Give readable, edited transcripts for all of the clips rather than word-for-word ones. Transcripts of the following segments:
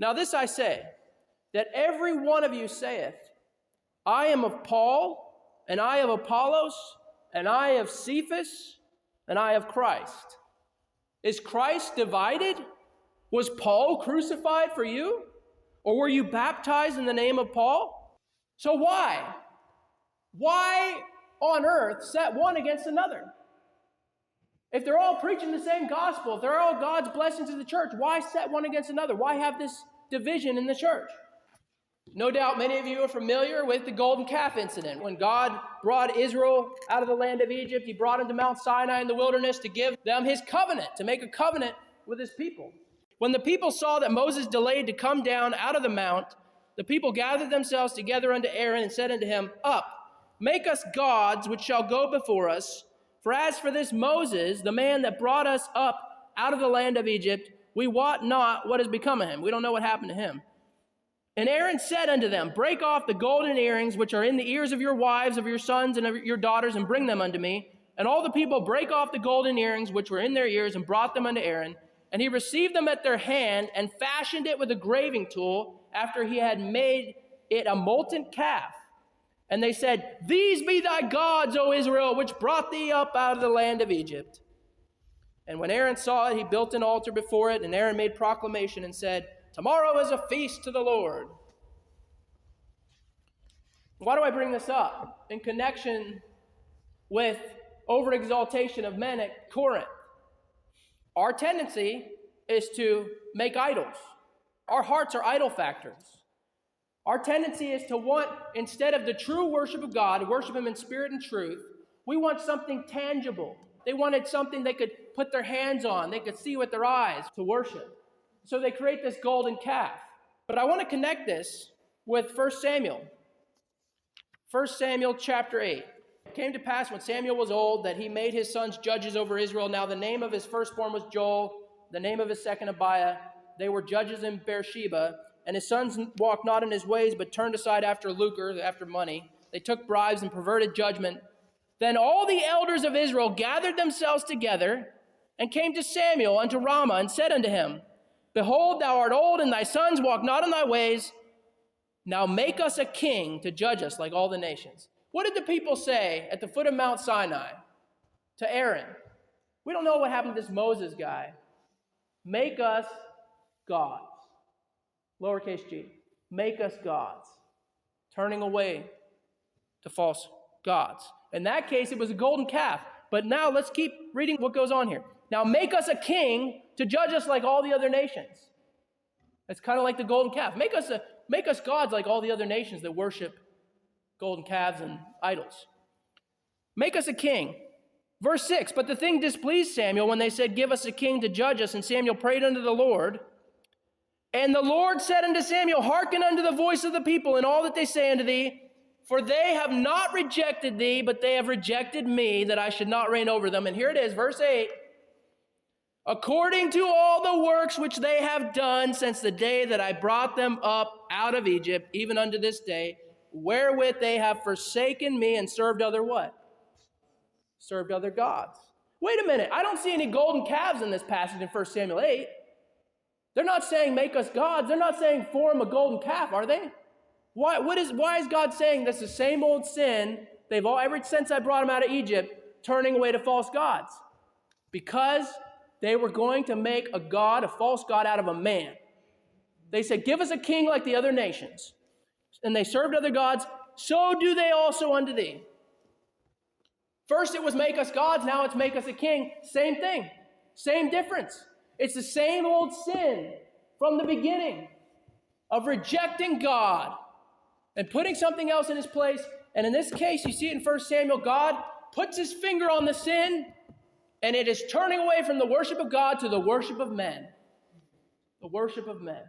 Now this I say, that every one of you saith, I am of Paul, and I of Apollos, and I of Cephas, and I of Christ. Is Christ divided? Was Paul crucified for you? Or were you baptized in the name of Paul? So why? Why on earth set one against another? If they're all preaching the same gospel, if they're all God's blessing to the church, why set one against another? Why have this division in the church? No doubt many of you are familiar with the golden calf incident. When God brought Israel out of the land of Egypt, he brought them to Mount Sinai in the wilderness to give them his covenant, to make a covenant with his people. When the people saw that Moses delayed to come down out of the mount, the people gathered themselves together unto Aaron and said unto him, Up, make us gods which shall go before us. For as for this Moses, the man that brought us up out of the land of Egypt, we wot not what has become of him. We don't know what happened to him. And Aaron said unto them, Break off the golden earrings which are in the ears of your wives, of your sons, and of your daughters, and bring them unto me. And all the people brake off the golden earrings which were in their ears, and brought them unto Aaron. And he received them at their hand, and fashioned it with a graving tool, after he had made it a molten calf. And they said, These be thy gods, O Israel, which brought thee up out of the land of Egypt. And when Aaron saw it, he built an altar before it, and Aaron made proclamation and said, Tomorrow is a feast to the Lord. Why do I bring this up? In connection with overexaltation of men at Corinth. Our tendency is to make idols. Our hearts are idol factors. Our tendency is to want, instead of the true worship of God, worship him in spirit and truth, we want something tangible. They wanted something they could put their hands on, they could see with their eyes to worship. So they create this golden calf. But I want to connect this with 1 Samuel. 1 Samuel chapter 8. It came to pass when Samuel was old that he made his sons judges over Israel. Now the name of his firstborn was Joel, the name of his second Abiah. They were judges in Beersheba. And his sons walked not in his ways, but turned aside after lucre, after money. They took bribes and perverted judgment. Then all the elders of Israel gathered themselves together and came to Samuel unto Ramah and said unto him, Behold, thou art old, and thy sons walk not in thy ways. Now make us a king to judge us like all the nations. What did the people say at the foot of Mount Sinai to Aaron? We don't know what happened to this Moses guy. Make us gods. Lowercase g. Make us gods. Turning away to false gods. In that case, it was a golden calf. But now let's keep reading what goes on here. Now make us a king to judge us like all the other nations. It's kind of like the golden calf. Make us gods like all the other nations that worship golden calves and idols. Make us a king. Verse 6, But the thing displeased Samuel when they said, Give us a king to judge us. And Samuel prayed unto the Lord. And the Lord said unto Samuel, Hearken unto the voice of the people and all that they say unto thee. For they have not rejected thee, but they have rejected me, that I should not reign over them. And here it is, verse 8. According to all the works which they have done since the day that I brought them up out of Egypt, even unto this day, wherewith they have forsaken me and served other what? Served other gods. Wait a minute, I don't see any golden calves in this passage in 1 Samuel 8. They're not saying make us gods. They're not saying form a golden calf, are they? Why is God saying this is the same old sin they've all, ever since I brought them out of Egypt, turning away to false gods? Because they were going to make a god, a false god, out of a man. They said, Give us a king like the other nations. And they served other gods. So do they also unto thee. First it was make us gods. Now it's make us a king. Same thing. Same difference. It's the same old sin from the beginning of rejecting God and putting something else in his place. And in this case, you see it in 1 Samuel, God puts his finger on the sin, and it is turning away from the worship of God to the worship of men. The worship of men.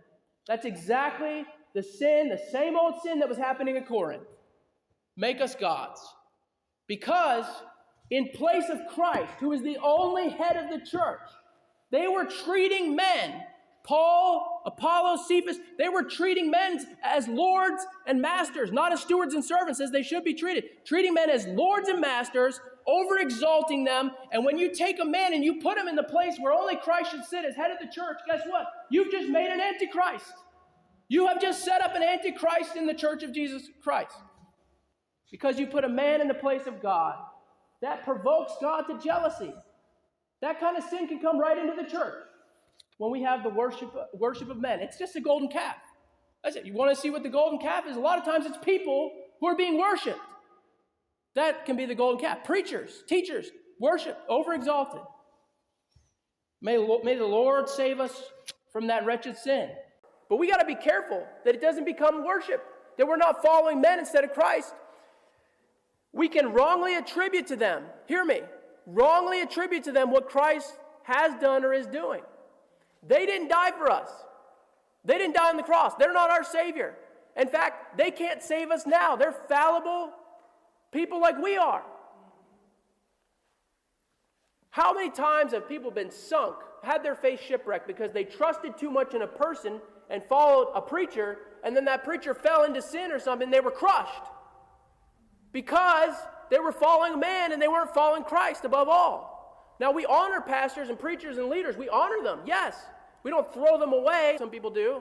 That's exactly the sin, the same old sin that was happening in Corinth. Make us gods. Because in place of Christ, who is the only head of the church, they were treating men, Paul, Apollos, Cephas, they were treating men as lords and masters, not as stewards and servants as they should be treated. Treating men as lords and masters, over-exalting them. And when you take a man and you put him in the place where only Christ should sit as head of the church, guess what? You've just made an antichrist. You have just set up an antichrist in the church of Jesus Christ because you put a man in the place of God. That provokes God to jealousy. That kind of sin can come right into the church when we have the worship of men. It's just a golden calf. That's it. You want to see what the golden calf is? A lot of times it's people who are being worshipped. That can be the golden calf. Preachers, teachers, worship, overexalted. May the Lord save us from that wretched sin. But we got to be careful that it doesn't become worship, that we're not following men instead of Christ. We can wrongly attribute to them, hear me, wrongly attribute to them what Christ has done or is doing. They didn't die for us. They didn't die on the cross. They're not our Savior. In fact, they can't save us now. They're fallible people like we are. How many times have people been sunk, had their faith shipwrecked because they trusted too much in a person and followed a preacher, and then that preacher fell into sin or something, they were crushed because they were following man and they weren't following Christ above all. Now, we honor pastors and preachers and leaders. We honor them, yes. We don't throw them away. Some people do.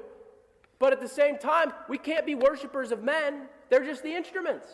But at the same time, we can't be worshipers of men. They're just the instruments.